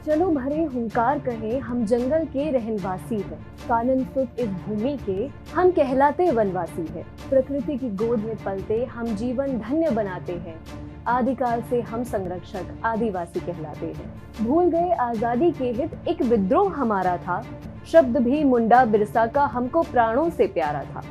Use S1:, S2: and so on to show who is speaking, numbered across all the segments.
S1: चलो भरे हुंकार कहें हम जंगल के रहनवासी हैं, कानन सुत इस भूमि के हम कहलाते वनवासी हैं। प्रकृति की गोद में पलते हम जीवन धन्य बनाते हैं। आदिकाल से हम संरक्षक आदिवासी कहलाते हैं। भूल गए आजादी के हित एक विद्रोह हमारा था। शब्द भी मुंडा बिरसा का हमको प्राणों से प्यारा था।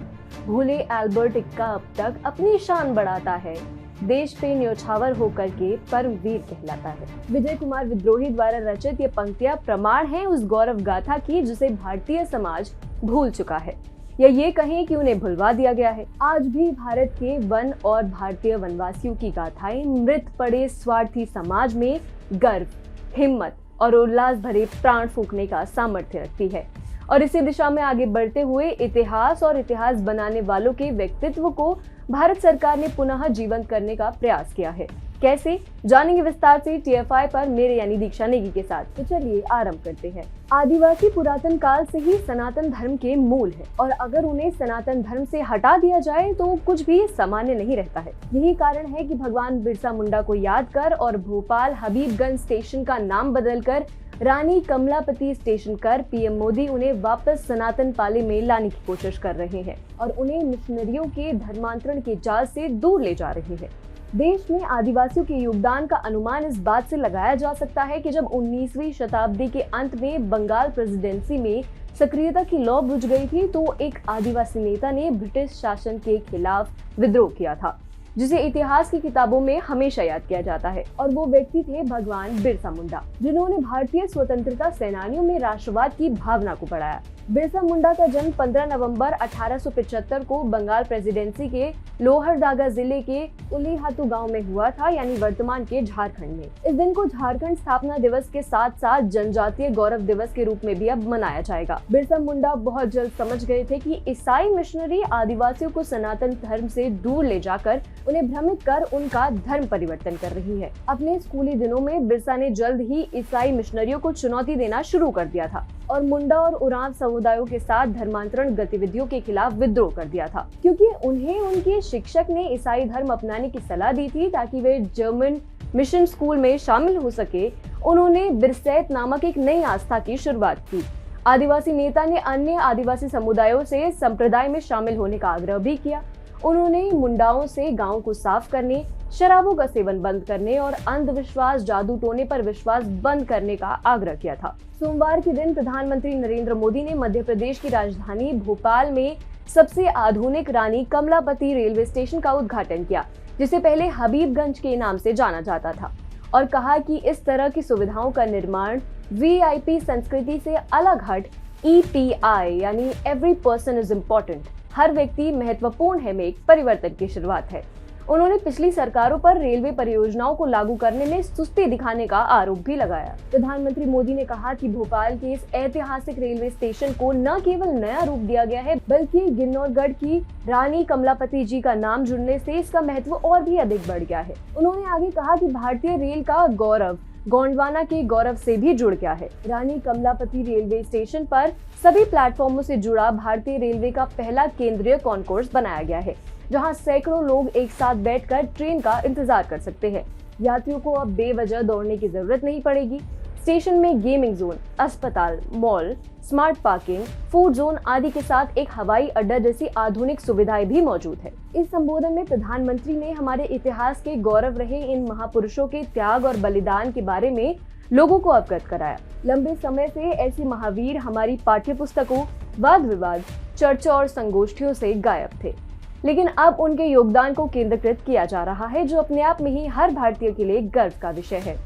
S1: भूले एल्बर्ट इक्का अब तक अपनी शान बढ़ाता है। देश पे न्योछावर होकर के परमवीर कहलाता है। विजय कुमार विद्रोही द्वारा रचित ये पंक्तियां प्रमाण हैं उस गौरव गाथा की जिसे भारतीय समाज भूल चुका है, या ये कहें कि उन्हें भुलवा दिया गया है। आज भी भारत के वन और भारतीय वनवासियों की गाथाएं मृत पड़े स्वार्थी समाज में गर्व, हिम्मत और उल्लास भरे प्राण फूंकने का सामर्थ्य रखती है। और इसी दिशा में आगे बढ़ते हुए इतिहास और इतिहास बनाने वालों के व्यक्तित्व को भारत सरकार ने पुनः जीवंत करने का प्रयास किया है। कैसे, जानेंगे विस्तार से TFI पर मेरे यानी दीक्षा नेगी के साथ। तो चलिए आरंभ करते हैं। आदिवासी पुरातन काल से ही सनातन धर्म के मूल है और अगर उन्हें सनातन धर्म से हटा दिया जाए तो कुछ भी सामान्य नहीं रहता है। यही कारण है कि भगवान बिरसा मुंडा को याद कर और भोपाल हबीबगंज स्टेशन का नाम बदलकर रानी कमलापति स्टेशन कर PM मोदी उन्हें वापस सनातन पाले में लाने की कोशिश कर रहे हैं और उन्हें मिशनरियों के धर्मांतरण के जाल से दूर ले जा रहे हैं। देश में आदिवासियों के योगदान का अनुमान इस बात से लगाया जा सकता है कि जब 19वीं शताब्दी के अंत में बंगाल प्रेसिडेंसी में सक्रियता की लौ बुझ गई थी तो एक आदिवासी नेता ने ब्रिटिश शासन के खिलाफ विद्रोह किया था, जिसे इतिहास की किताबों में हमेशा याद किया जाता है। और वो व्यक्ति थे भगवान बिरसा मुंडा, जिन्होंने भारतीय स्वतंत्रता सेनानियों में राष्ट्रवाद की भावना को बढ़ाया। बिरसा मुंडा का जन्म 15 नवंबर 1875 को बंगाल प्रेसिडेंसी के लोहरदगा जिले के उलीहातू गांव में हुआ था, यानी वर्तमान के झारखंड में। इस दिन को झारखंड स्थापना दिवस के साथ साथ जनजातीय गौरव दिवस के रूप में भी अब मनाया जाएगा। बिरसा मुंडा बहुत जल्द समझ गए थे कि ईसाई मिशनरी आदिवासियों को सनातन धर्म से दूर ले जाकर उन्हें भ्रमित कर उनका धर्म परिवर्तन कर रही है। अपने स्कूली दिनों में बिरसा ने जल्द ही ईसाई मिशनरियों को चुनौती देना शुरू कर दिया था और मुंडा और उरांव समुदायों के साथ धर्मांतरण गतिविधियों के खिलाफ विद्रोह कर दिया था, क्योंकि उन्हें उनके शिक्षक ने ईसाई धर्म अपनाने की सलाह दी थी ताकि वे जर्मन मिशन स्कूल में शामिल हो सके। उन्होंने बिरसैत नामक एक नई आस्था की शुरुआत की। आदिवासी नेता ने अन्य आदिवासी समुदायों से संप्रदाय में शामिल होने का आग्रह भी किया। उन्होंने मुंडाओं से गांव को साफ करने, शराबों का सेवन बंद करने और अंधविश्वास, जादू टोने पर विश्वास बंद करने का आग्रह किया था। सोमवार के दिन प्रधानमंत्री नरेंद्र मोदी ने मध्य प्रदेश की राजधानी भोपाल में सबसे आधुनिक रानी कमलापति रेलवे स्टेशन का उद्घाटन किया, जिसे पहले हबीबगंज के नाम से जाना जाता था, और कहा कि इस तरह की सुविधाओं का निर्माण VIP संस्कृति से अलग हट EPI यानी एवरी पर्सन इज इम्पोर्टेंट, हर व्यक्ति महत्वपूर्ण है, में एक परिवर्तन की शुरुआत है। उन्होंने पिछली सरकारों पर रेलवे परियोजनाओं को लागू करने में सुस्ती दिखाने का आरोप भी लगाया। प्रधानमंत्री मोदी ने कहा कि भोपाल के इस ऐतिहासिक रेलवे स्टेशन को न केवल नया रूप दिया गया है, बल्कि गिन्नौरगढ़ की रानी कमलापति जी का नाम जुड़ने से इसका महत्व और भी अधिक बढ़ गया है। उन्होंने आगे कहा कि भारतीय रेल का गौरव गोंडवाना के गौरव से भी जुड़ गया है। रानी कमलापति रेलवे स्टेशन पर सभी प्लेटफॉर्मों से जुड़ा भारतीय रेलवे का पहला केंद्रीय कॉन्कोर्स बनाया गया है, जहां सैकड़ों लोग एक साथ बैठकर ट्रेन का इंतजार कर सकते हैं। यात्रियों को अब बेवजह दौड़ने की जरूरत नहीं पड़ेगी। स्टेशन में गेमिंग जोन, अस्पताल, mall, smart parking, food zone आदि के साथ एक हवाई अड्डा जैसी आधुनिक सुविधाएं भी मौजूद है। इस संबोधन में प्रधानमंत्री ने हमारे इतिहास के गौरव रहे इन महापुरुषों के त्याग और बलिदान के बारे में लोगों को अवगत कराया। लंबे समय से ऐसे महावीर हमारी पाठ्य पुस्तकों, वाद विवाद, चर्चा और संगोष्ठियों से गायब थे, लेकिन अब उनके योगदान को केंद्रीकृत किया जा रहा है, जो अपने आप में ही हर भारतीय के लिए गर्व का विषय है।